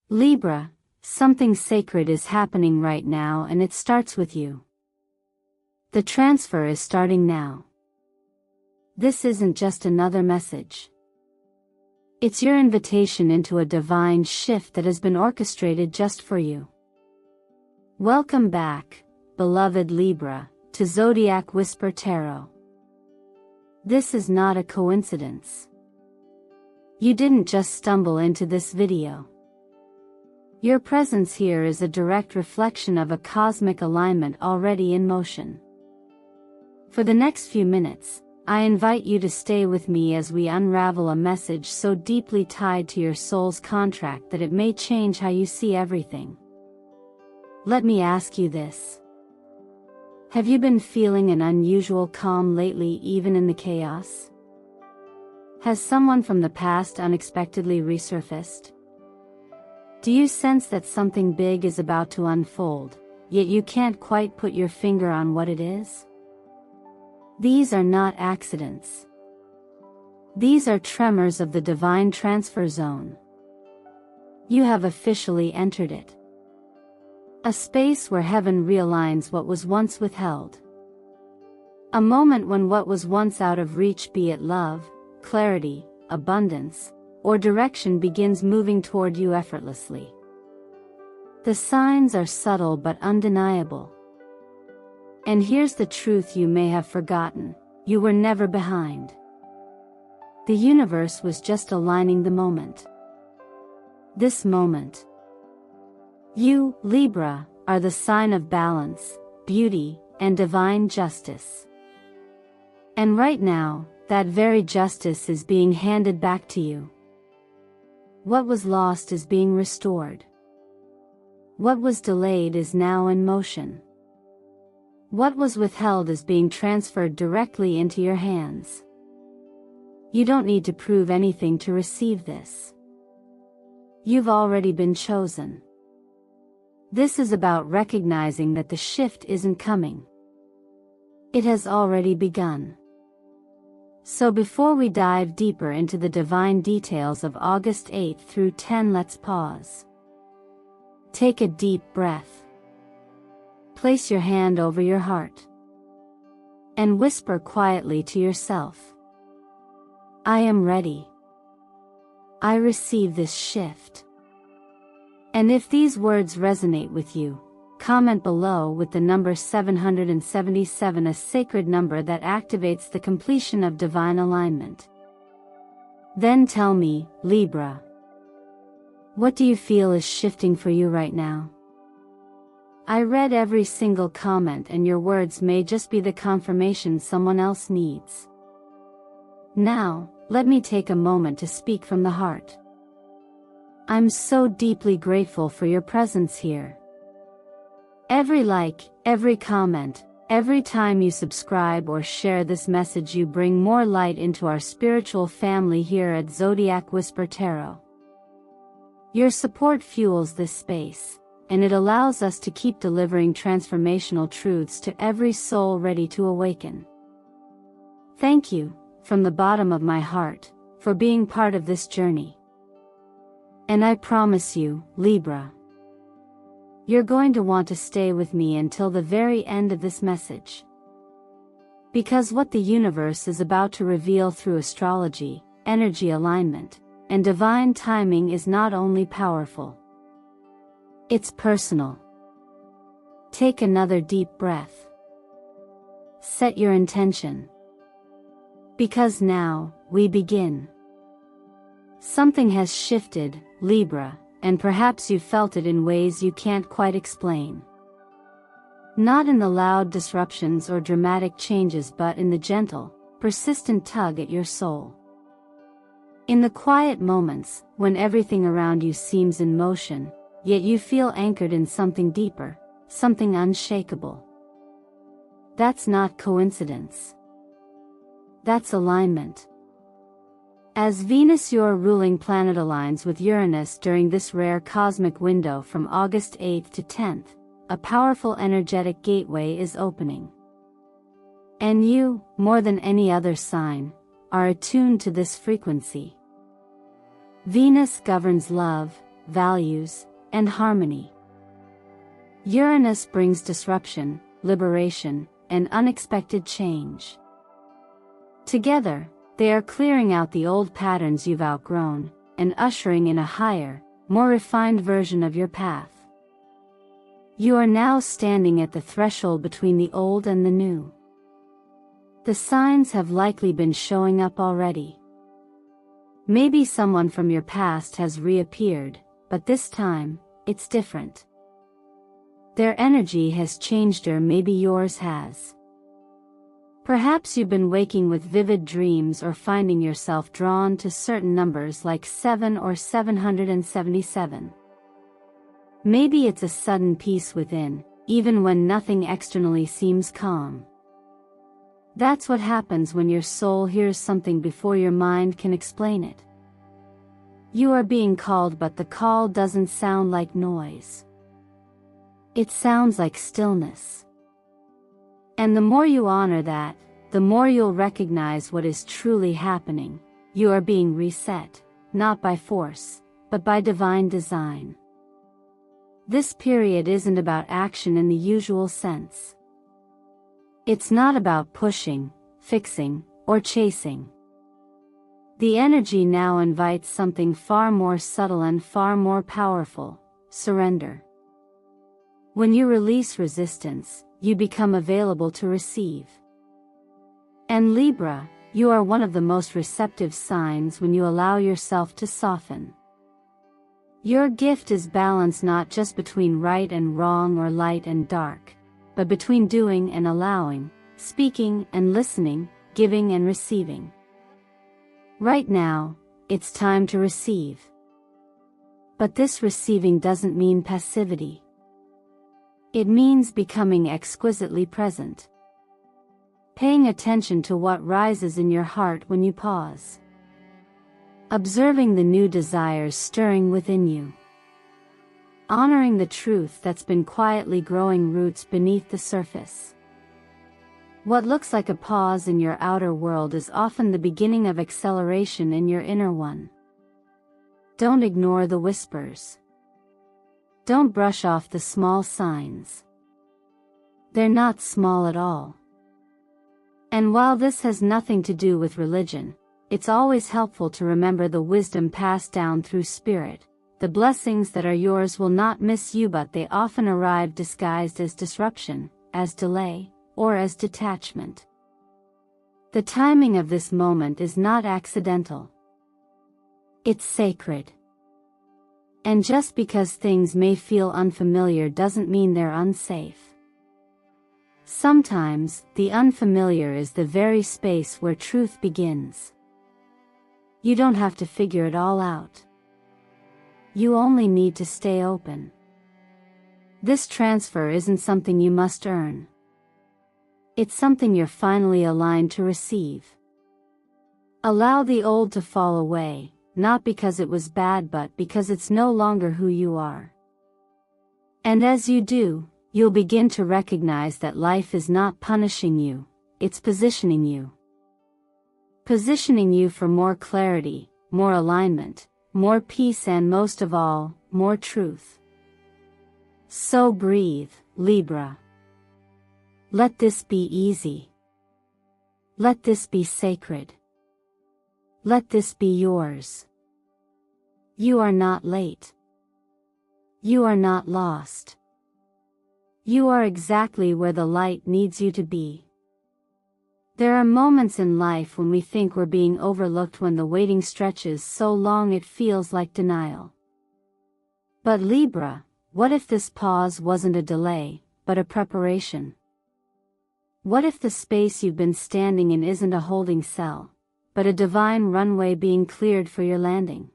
Libra, something sacred is happening right now, and it starts with you. The transfer is starting now. This isn't just another message. It's your invitation into a divine shift that has been orchestrated just for you. Welcome back, beloved Libra, to Zodiac Whisper Tarot. This is not a coincidence. You didn't just stumble into this video. Your presence here is a direct reflection of a cosmic alignment already in motion. For the next few minutes, I invite you to stay with me as we unravel a message so deeply tied to your soul's contract that it may change how you see everything. Let me ask you this. Have you been feeling an unusual calm lately, even in the chaos? Has someone from the past unexpectedly resurfaced? Do you sense that something big is about to unfold, yet you can't quite put your finger on what it is? These are not accidents. These are tremors of the divine transfer zone. You have officially entered it. A space where heaven realigns what was once withheld. A moment when what was once out of reach, be it love, clarity, abundance, or direction, begins moving toward you effortlessly. The signs are subtle but undeniable. And here's the truth you may have forgotten: you were never behind. The universe was just aligning the moment. This moment. You, Libra, are the sign of balance, beauty, and divine justice. And right now, that very justice is being handed back to you. What was lost is being restored. What was delayed is now in motion. What was withheld is being transferred directly into your hands. You don't need to prove anything to receive this. You've already been chosen. This is about recognizing that the shift isn't coming. It has already begun. So before we dive deeper into the divine details of August 8th through 10, let's pause. Take a deep breath. Place your hand over your heart. And whisper quietly to yourself. I am ready. I receive this shift. And if these words resonate with you, comment below with the number 777, a sacred number that activates the completion of divine alignment. Then tell me, Libra, what do you feel is shifting for you right now? I read every single comment, and your words may just be the confirmation someone else needs. Now, let me take a moment to speak from the heart. I'm so deeply grateful for your presence here. Every like, every comment, every time you subscribe or share this message, you bring more light into our spiritual family here at Zodiac Whisper Tarot. Your support fuels this space, and it allows us to keep delivering transformational truths to every soul ready to awaken. Thank you, from the bottom of my heart, for being part of this journey. And I promise you, Libra, you're going to want to stay with me until the very end of this message. Because what the universe is about to reveal through astrology, energy alignment, and divine timing is not only powerful, it's personal. Take another deep breath. Set your intention. Because now, we begin. Something has shifted, Libra, and perhaps you've felt it in ways you can't quite explain. Not in the loud disruptions or dramatic changes, but in the gentle, persistent tug at your soul. In the quiet moments, when everything around you seems in motion, yet you feel anchored in something deeper, something unshakable. That's not coincidence. That's alignment. As Venus, your ruling planet, aligns with Uranus during this rare cosmic window from August 8th to 10th, a powerful energetic gateway is opening. And you, more than any other sign, are attuned to this frequency. Venus governs love, values, and harmony. Uranus brings disruption, liberation, and unexpected change. Together, they are clearing out the old patterns you've outgrown, and ushering in a higher, more refined version of your path. You are now standing at the threshold between the old and the new. The signs have likely been showing up already. Maybe someone from your past has reappeared, but this time, it's different. Their energy has changed, or maybe yours has. Perhaps you've been waking with vivid dreams or finding yourself drawn to certain numbers like 7 or 777. Maybe it's a sudden peace within, even when nothing externally seems calm. That's what happens when your soul hears something before your mind can explain it. You are being called, but the call doesn't sound like noise. It sounds like stillness. And the more you honor that, the more you'll recognize what is truly happening. You are being reset, not by force, but by divine design. This period isn't about action in the usual sense. It's not about pushing, fixing, or chasing. The energy now invites something far more subtle and far more powerful: surrender. When you release resistance, you become available to receive. And Libra, you are one of the most receptive signs when you allow yourself to soften. Your gift is balance, not just between right and wrong or light and dark, but between doing and allowing, speaking and listening, giving and receiving. Right now, it's time to receive. But this receiving doesn't mean passivity. It means becoming exquisitely present. Paying attention to what rises in your heart when you pause. Observing the new desires stirring within you. Honoring the truth that's been quietly growing roots beneath the surface. What looks like a pause in your outer world is often the beginning of acceleration in your inner one. Don't ignore the whispers. Don't brush off the small signs. They're not small at all. And while this has nothing to do with religion, it's always helpful to remember the wisdom passed down through spirit. The blessings that are yours will not miss you, but they often arrive disguised as disruption, as delay, or as detachment. The timing of this moment is not accidental. It's sacred. And just because things may feel unfamiliar doesn't mean they're unsafe. Sometimes, the unfamiliar is the very space where truth begins. You don't have to figure it all out. You only need to stay open. This transfer isn't something you must earn. It's something you're finally aligned to receive. Allow the old to fall away, not because it was bad but because it's no longer who you are. And as you do, you'll begin to recognize that life is not punishing you, it's positioning you. Positioning you for more clarity, more alignment, more peace, and most of all, more truth. So breathe, Libra. Let this be easy. Let this be sacred. Let this be yours. You are not late. You are not lost. You are exactly where the light needs you to be. There are moments in life when we think we're being overlooked, when the waiting stretches so long it feels like denial. But Libra, what if this pause wasn't a delay, but a preparation? What if the space you've been standing in isn't a holding cell, but a divine runway being cleared for your landing?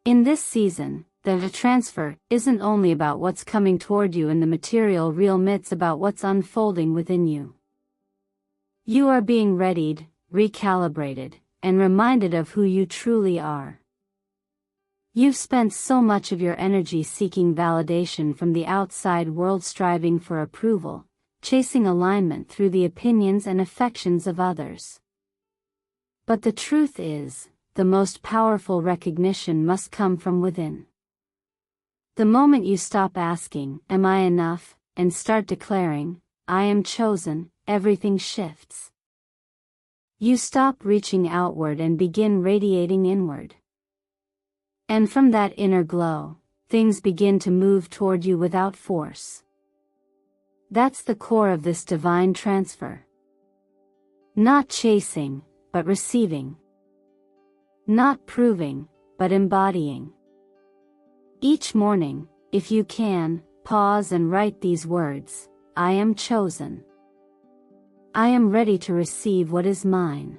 In this season, the transfer isn't only about what's coming toward you in the material realm, it's about what's unfolding within you. You are being readied, recalibrated, and reminded of who you truly are. You've spent so much of your energy seeking validation from the outside world, striving for approval, chasing alignment through the opinions and affections of others. But the truth is, the most powerful recognition must come from within. The moment you stop asking, "Am I enough?" and start declaring, "I am chosen," everything shifts. You stop reaching outward and begin radiating inward. And from that inner glow, things begin to move toward you without force. That's the core of this divine transfer. Not chasing, but receiving. Not proving, but embodying. Each morning, if you can, pause and write these words: I am chosen. I am ready to receive what is mine.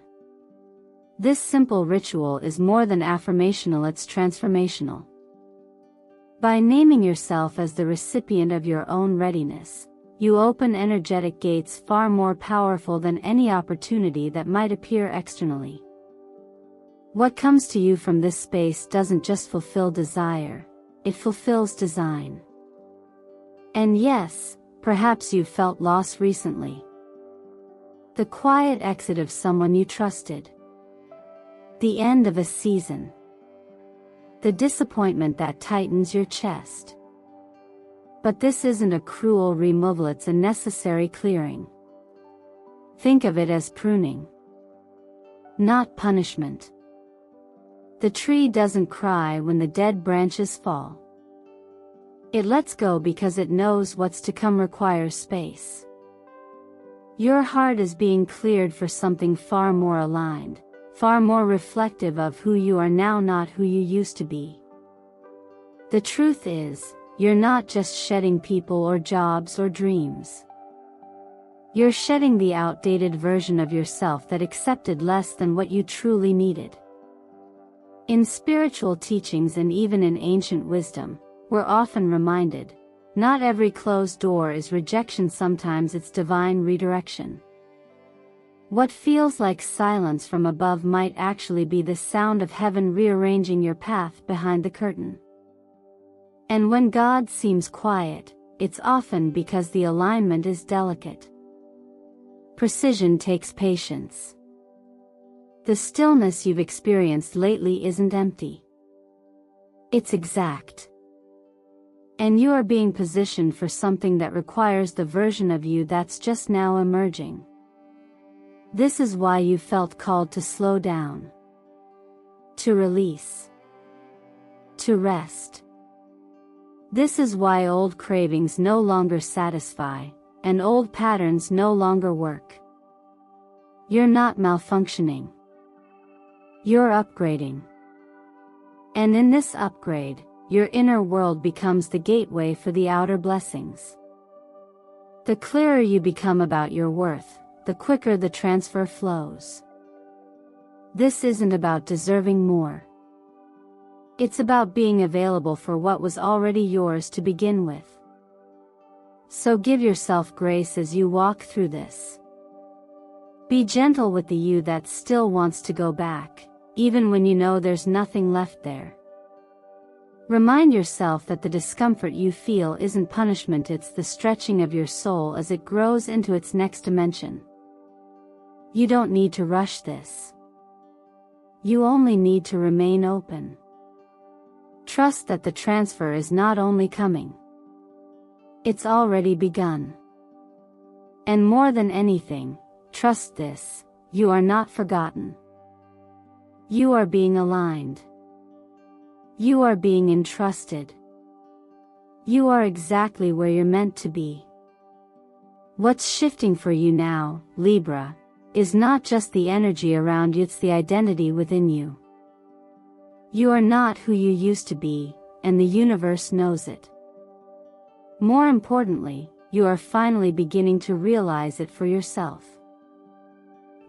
This simple ritual is more than affirmational, it's transformational. By naming yourself as the recipient of your own readiness, you open energetic gates far more powerful than any opportunity that might appear externally. What comes to you from this space doesn't just fulfill desire, it fulfills design. And yes, perhaps you've felt loss recently. The quiet exit of someone you trusted. The end of a season. The disappointment that tightens your chest. But this isn't a cruel removal, it's a necessary clearing. Think of it as pruning. Not punishment. The tree doesn't cry when the dead branches fall. It lets go because it knows what's to come requires space. Your heart is being cleared for something far more aligned, far more reflective of who you are now, not who you used to be. The truth is, you're not just shedding people or jobs or dreams. You're shedding the outdated version of yourself that accepted less than what you truly needed. In spiritual teachings and even in ancient wisdom, we're often reminded, not every closed door is rejection, sometimes it's divine redirection. What feels like silence from above might actually be the sound of heaven rearranging your path behind the curtain. And when God seems quiet, it's often because the alignment is delicate. Precision takes patience. The stillness you've experienced lately isn't empty. It's exact. And you are being positioned for something that requires the version of you that's just now emerging. This is why you felt called to slow down. To release. To rest. This is why old cravings no longer satisfy, and old patterns no longer work. You're not malfunctioning. You're upgrading. And in this upgrade, your inner world becomes the gateway for the outer blessings. The clearer you become about your worth, the quicker the transfer flows. This isn't about deserving more. It's about being available for what was already yours to begin with. So give yourself grace as you walk through this. Be gentle with the you that still wants to go back, even when you know there's nothing left there. Remind yourself that the discomfort you feel isn't punishment, it's the stretching of your soul as it grows into its next dimension. You don't need to rush this. You only need to remain open. Trust that the transfer is not only coming. It's already begun. And more than anything, trust this: you are not forgotten. You are being aligned. You are being entrusted. You are exactly where you're meant to be. What's shifting for you now, Libra, is not just the energy around you, it's the identity within you. You are not who you used to be, and the universe knows it. More importantly, you are finally beginning to realize it for yourself.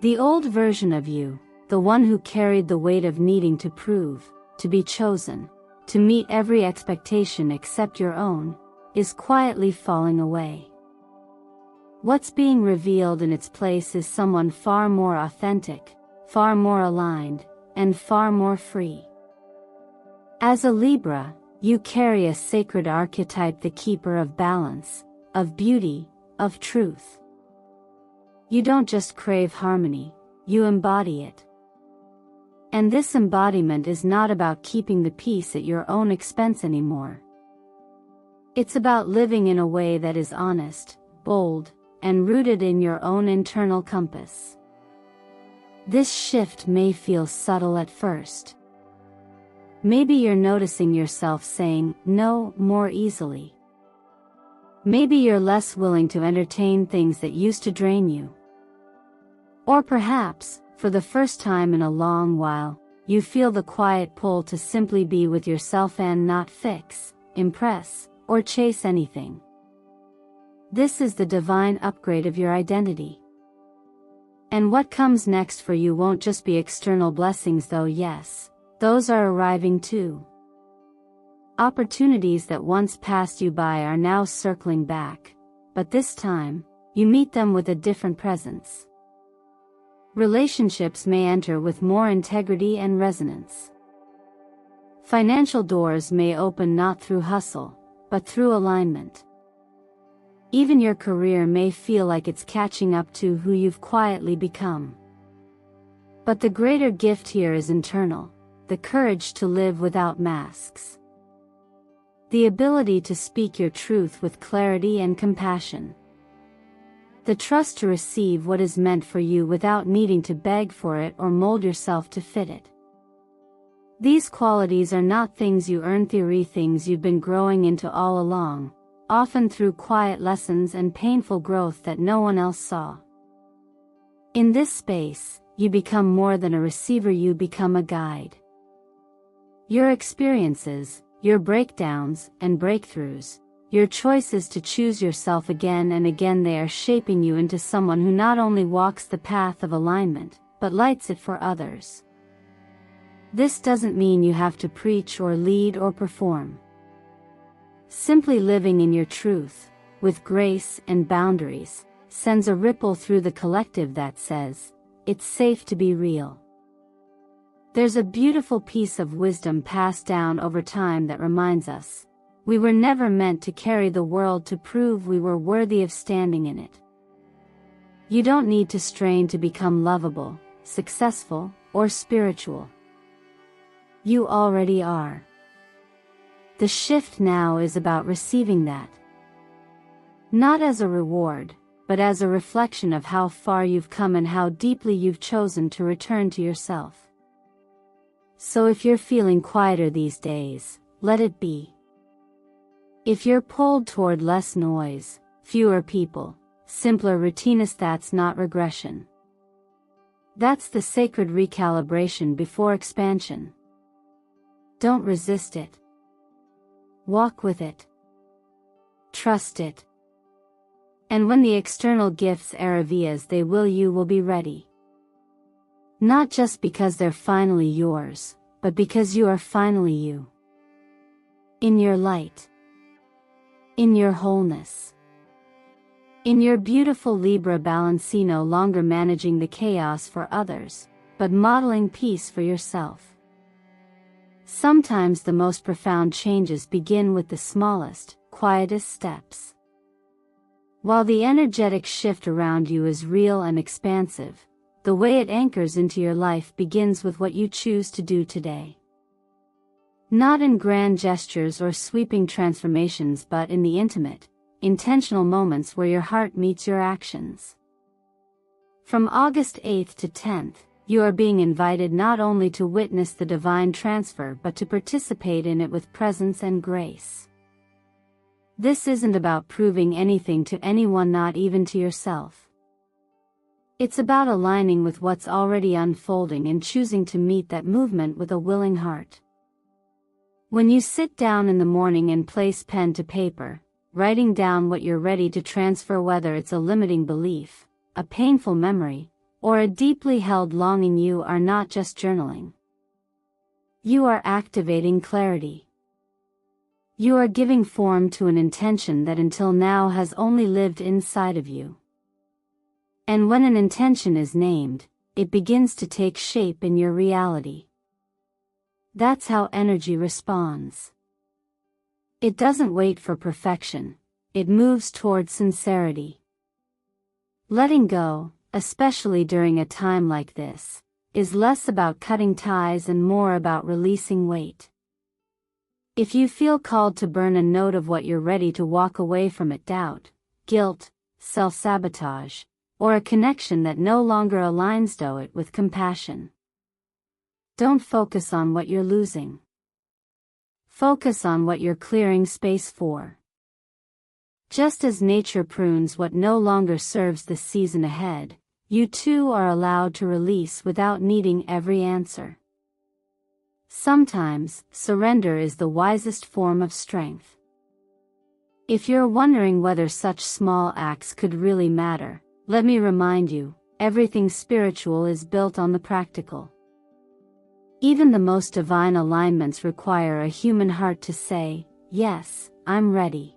The old version of you, the one who carried the weight of needing to prove, to be chosen, to meet every expectation except your own, is quietly falling away. What's being revealed in its place is someone far more authentic, far more aligned, and far more free. As a Libra, you carry a sacred archetype, the keeper of balance, of beauty, of truth. You don't just crave harmony, you embody it. And this embodiment is not about keeping the peace at your own expense anymore. It's about living in a way that is honest, bold, and rooted in your own internal compass. This shift may feel subtle at first. Maybe you're noticing yourself saying no more easily. Maybe you're less willing to entertain things that used to drain you. Or perhaps, for the first time in a long while, you feel the quiet pull to simply be with yourself and not fix, impress, or chase anything. This is the divine upgrade of your identity. And what comes next for you won't just be external blessings, though. Yes, those are arriving too. Opportunities that once passed you by are now circling back, but this time, you meet them with a different presence. Relationships may enter with more integrity and resonance. Financial doors may open not through hustle, but through alignment. Even your career may feel like it's catching up to who you've quietly become. But the greater gift here is internal, the courage to live without masks. The ability to speak your truth with clarity and compassion. The trust to receive what is meant for you without needing to beg for it or mold yourself to fit it. These qualities are not things you earn, things you've been growing into all along, often through quiet lessons and painful growth that no one else saw. In this space, you become more than a receiver, you become a guide. Your experiences, your breakdowns and breakthroughs, your choices to choose yourself again and again, they are shaping you into someone who not only walks the path of alignment, but lights it for others. This doesn't mean you have to preach or lead or perform. Simply living in your truth, with grace and boundaries, sends a ripple through the collective that says, it's safe to be real. There's a beautiful piece of wisdom passed down over time that reminds us, we were never meant to carry the world to prove we were worthy of standing in it. You don't need to strain to become lovable, successful, or spiritual. You already are. The shift now is about receiving that. Not as a reward, but as a reflection of how far you've come and how deeply you've chosen to return to yourself. So if you're feeling quieter these days, let it be. If you're pulled toward less noise, fewer people, simpler routines, that's not regression. That's the sacred recalibration before expansion. Don't resist it. Walk with it. Trust it. And when the external gifts arrive as they will, you will be ready. Not just because they're finally yours, but because you are finally you. In your light. In your wholeness. In your beautiful Libra balance, no longer managing the chaos for others, but modeling peace for yourself. Sometimes the most profound changes begin with the smallest, quietest steps. While the energetic shift around you is real and expansive, the way it anchors into your life begins with what you choose to do today. Not in grand gestures or sweeping transformations, but in the intimate, intentional moments where your heart meets your actions. From August 8th to 10th, you are being invited not only to witness the divine transfer but to participate in it with presence and grace. This isn't about proving anything to anyone, not even to yourself. It's about aligning with what's already unfolding and choosing to meet that movement with a willing heart. When you sit down in the morning and place pen to paper, writing down what you're ready to transfer, whether it's a limiting belief, a painful memory, or a deeply held longing, you are not just journaling. You are activating clarity. You are giving form to an intention that until now has only lived inside of you. And when an intention is named, it begins to take shape in your reality. That's how energy responds. It doesn't wait for perfection, it moves towards sincerity. Letting go, especially during a time like this, is less about cutting ties and more about releasing weight. If you feel called to burn a note of what you're ready to walk away from it, doubt, guilt, self-sabotage, or a connection that no longer aligns, do it with compassion. Don't focus on what you're losing. Focus on what you're clearing space for. Just as nature prunes what no longer serves the season ahead, you too are allowed to release without needing every answer. Sometimes, surrender is the wisest form of strength. If you're wondering whether such small acts could really matter, let me remind you, everything spiritual is built on the practical. Even the most divine alignments require a human heart to say, "Yes, I'm ready."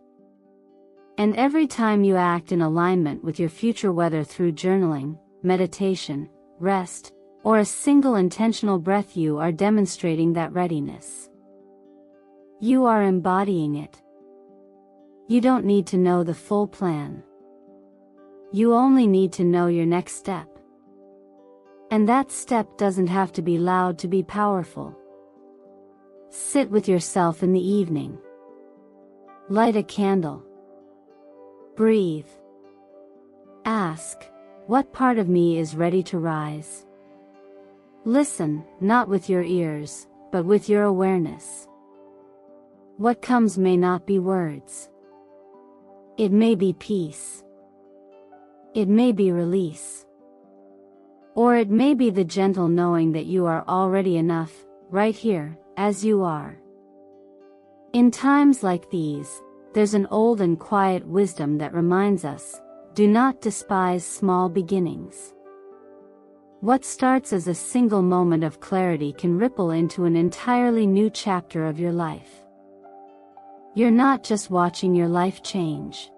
And every time you act in alignment with your future, whether through journaling, meditation, rest, or a single intentional breath, you are demonstrating that readiness. You are embodying it. You don't need to know the full plan. You only need to know your next step. And that step doesn't have to be loud to be powerful. Sit with yourself in the evening. Light a candle. Breathe. Ask, what part of me is ready to rise? Listen, not with your ears, but with your awareness. What comes may not be words. It may be peace. It may be release. Or it may be the gentle knowing that you are already enough, right here, as you are. In times like these, there's an old and quiet wisdom that reminds us, do not despise small beginnings. What starts as a single moment of clarity can ripple into an entirely new chapter of your life. You're not just watching your life change.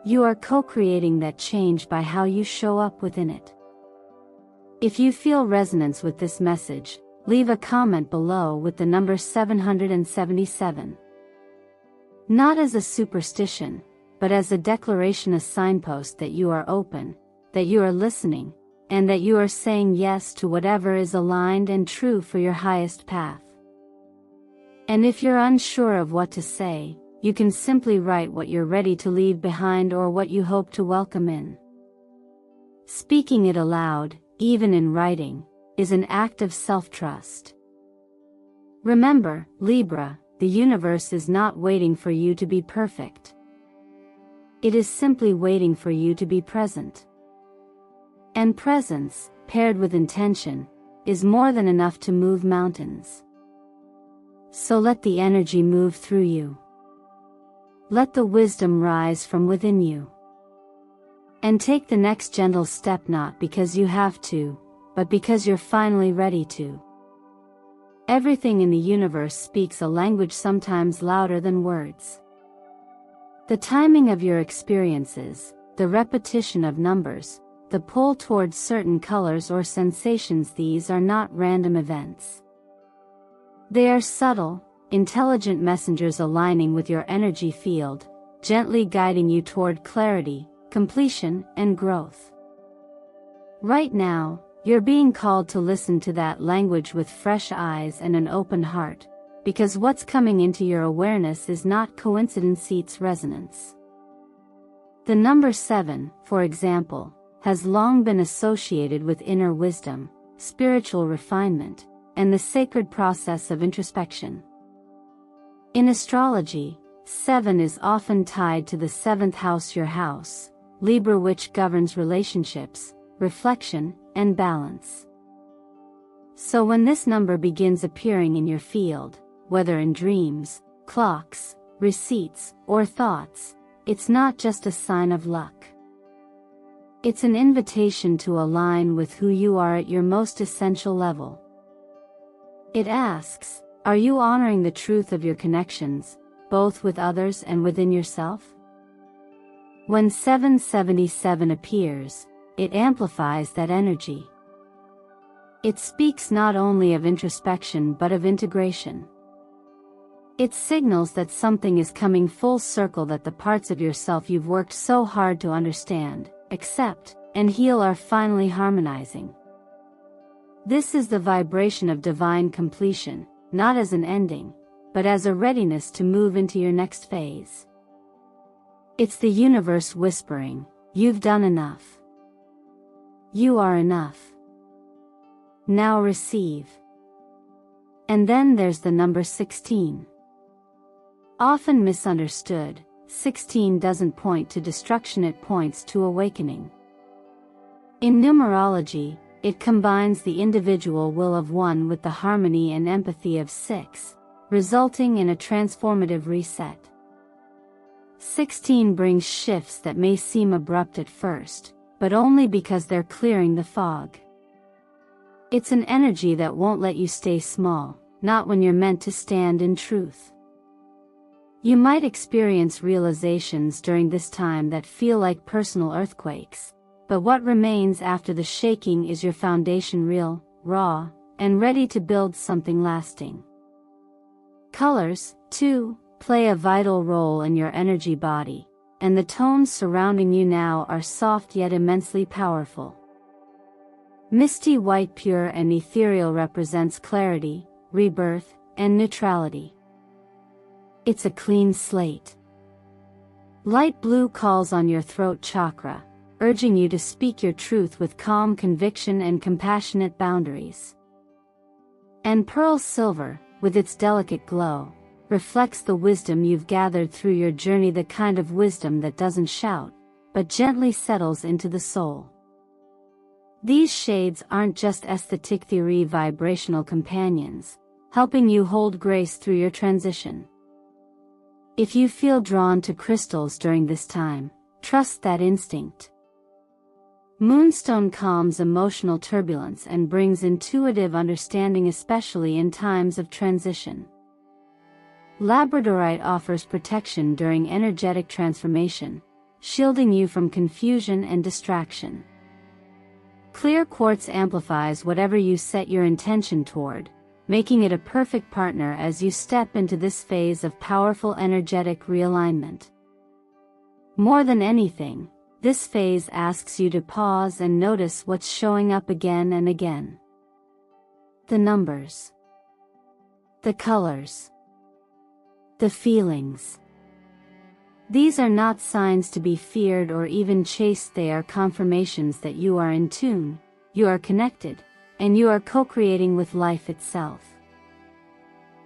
You are co-creating that change by how you show up within it. If you feel resonance with this message, leave a comment below with the number 777. Not as a superstition, but as a declaration, a signpost that you are open, that you are listening, and that you are saying yes to whatever is aligned and true for your highest path. And if you're unsure of what to say, you can simply write what you're ready to leave behind or what you hope to welcome in. Speaking it aloud, even in writing, is an act of self-trust. Remember, Libra, the universe is not waiting for you to be perfect. It is simply waiting for you to be present. And presence, paired with intention, is more than enough to move mountains. So let the energy move through you. Let the wisdom rise from within you. And take the next gentle step, not because you have to, but because you're finally ready to. Everything in the universe speaks a language sometimes louder than words. The timing of your experiences, the repetition of numbers, the pull towards certain colors or sensations, these are not random events. They are subtle, intelligent messengers aligning with your energy field, gently guiding you toward clarity, completion, and growth. Right now, you're being called to listen to that language with fresh eyes and an open heart, because what's coming into your awareness is not coincidence, it's resonance. The number 7, for example, has long been associated with inner wisdom, spiritual refinement, and the sacred process of introspection. In astrology, 7 is often tied to the 7th house, your house, Libra, which governs relationships, reflection, and balance. So when this number begins appearing in your field, whether in dreams, clocks, receipts, or thoughts, it's not just a sign of luck. It's an invitation to align with who you are at your most essential level. It asks, are you honoring the truth of your connections, both with others and within yourself? When 777 appears, it amplifies that energy. It speaks not only of introspection but of integration. It signals that something is coming full circle, that the parts of yourself you've worked so hard to understand, accept, and heal are finally harmonizing. This is the vibration of divine completion, not as an ending, but as a readiness to move into your next phase. It's the universe whispering, "You've done enough. You are enough. Now receive." And then there's the number 16. Often misunderstood, 16 doesn't point to destruction, it points to awakening. In numerology, it combines the individual will of 1 with the harmony and empathy of 6, resulting in a transformative reset. 16 brings shifts that may seem abrupt at first, but only because they're clearing the fog. It's an energy that won't let you stay small, not when you're meant to stand in truth. You might experience realizations during this time that feel like personal earthquakes, but what remains after the shaking is your foundation real, raw, and ready to build something lasting. Colors, too, play a vital role in your energy body, and the tones surrounding you now are soft yet immensely powerful. Misty white, pure and ethereal, represents clarity, rebirth, and neutrality. It's a clean slate. Light blue calls on your throat chakra, urging you to speak your truth with calm conviction and compassionate boundaries. And pearl silver, with its delicate glow, reflects the wisdom you've gathered through your journey, the kind of wisdom that doesn't shout, but gently settles into the soul. These shades aren't just aesthetic, they're vibrational companions, helping you hold grace through your transition. If you feel drawn to crystals during this time, trust that instinct. Moonstone calms emotional turbulence and brings intuitive understanding, especially in times of transition. Labradorite offers protection during energetic transformation, shielding you from confusion and distraction. Clear quartz amplifies whatever you set your intention toward, making it a perfect partner as you step into this phase of powerful energetic realignment. More than anything, this phase asks you to pause and notice what's showing up again and again. The numbers, the colors, the feelings. These are not signs to be feared or even chased, they are confirmations that you are in tune, you are connected, and you are co-creating with life itself.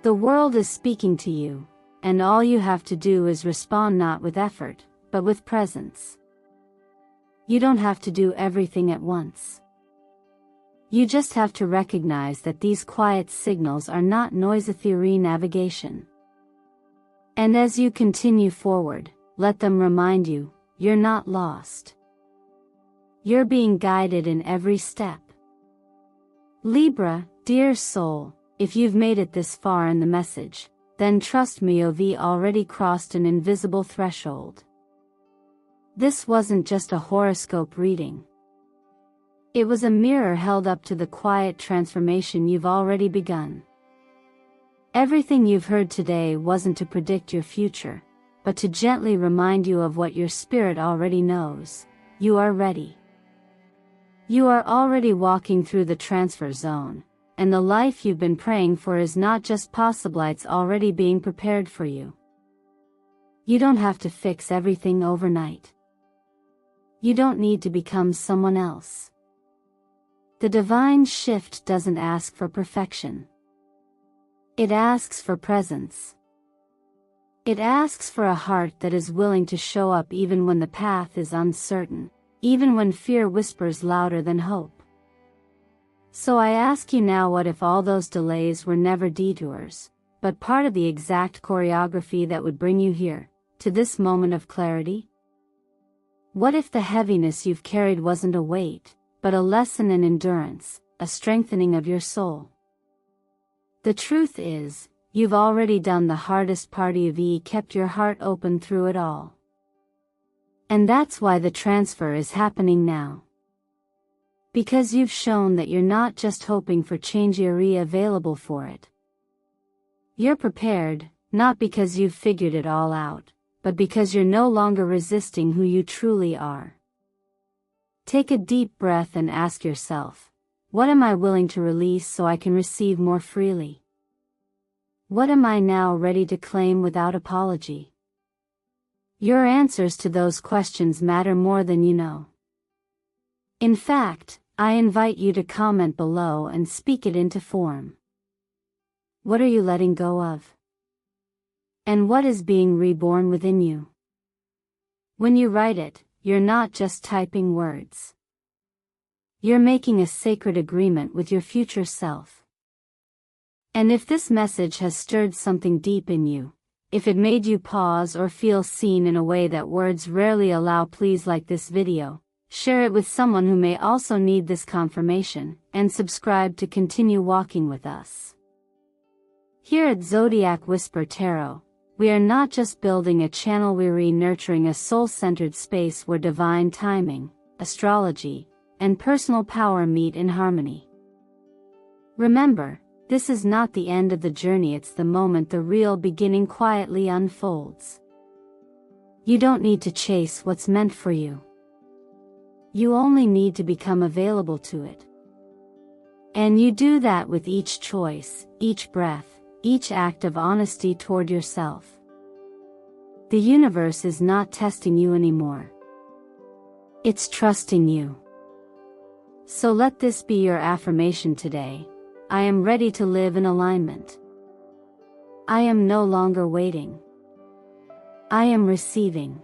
The world is speaking to you, and all you have to do is respond, not with effort, but with presence. You don't have to do everything at once. You just have to recognize that these quiet signals are not noise, theory navigation. And as you continue forward, let them remind you, you're not lost. You're being guided in every step. Libra, dear soul, if you've made it this far in the message, then trust me, you've already crossed an invisible threshold. This wasn't just a horoscope reading. It was a mirror held up to the quiet transformation you've already begun. Everything you've heard today wasn't to predict your future, but to gently remind you of what your spirit already knows. You are ready. You are already walking through the transfer zone, and the life you've been praying for is not just possible, it's already being prepared for you. You don't have to fix everything overnight. You don't need to become someone else. The divine shift doesn't ask for perfection. It asks for presence. It asks for a heart that is willing to show up even when the path is uncertain, even when fear whispers louder than hope. So I ask you now, what if all those delays were never detours, but part of the exact choreography that would bring you here, to this moment of clarity? What if the heaviness you've carried wasn't a weight, but a lesson in endurance, a strengthening of your soul? The truth is, you've already done the hardest part, you've kept your heart open through it all. And that's why the transfer is happening now. Because you've shown that you're not just hoping for change, you're available for it. You're prepared, not because you've figured it all out, but because you're no longer resisting who you truly are. Take a deep breath and ask yourself, what am I willing to release so I can receive more freely? What am I now ready to claim without apology? Your answers to those questions matter more than you know. In fact, I invite you to comment below and speak it into form. What are you letting go of? And what is being reborn within you? When you write it, you're not just typing words. You're making a sacred agreement with your future self. And if this message has stirred something deep in you, if it made you pause or feel seen in a way that words rarely allow, please like this video, share it with someone who may also need this confirmation, and subscribe to continue walking with us. Here at Zodiac Whisper Tarot, we are not just building a channel, we're nurturing a soul-centered space where divine timing, astrology, and personal power meet in harmony. Remember, this is not the end of the journey, it's the moment the real beginning quietly unfolds. You don't need to chase what's meant for you. You only need to become available to it. And you do that with each choice, each breath, each act of honesty toward yourself. The universe is not testing you anymore. It's trusting you. So let this be your affirmation today. I am ready to live in alignment. I am no longer waiting. I am receiving.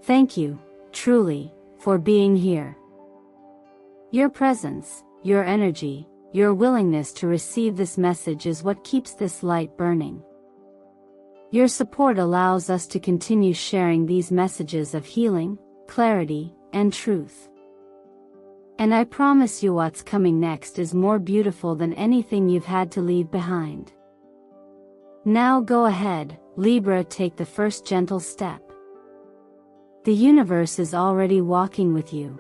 Thank you, truly, for being here. Your presence, your energy, your willingness to receive this message is what keeps this light burning. Your support allows us to continue sharing these messages of healing, clarity, and truth. And I promise you what's coming next is more beautiful than anything you've had to leave behind. Now go ahead, Libra, take the first gentle step. The universe is already walking with you.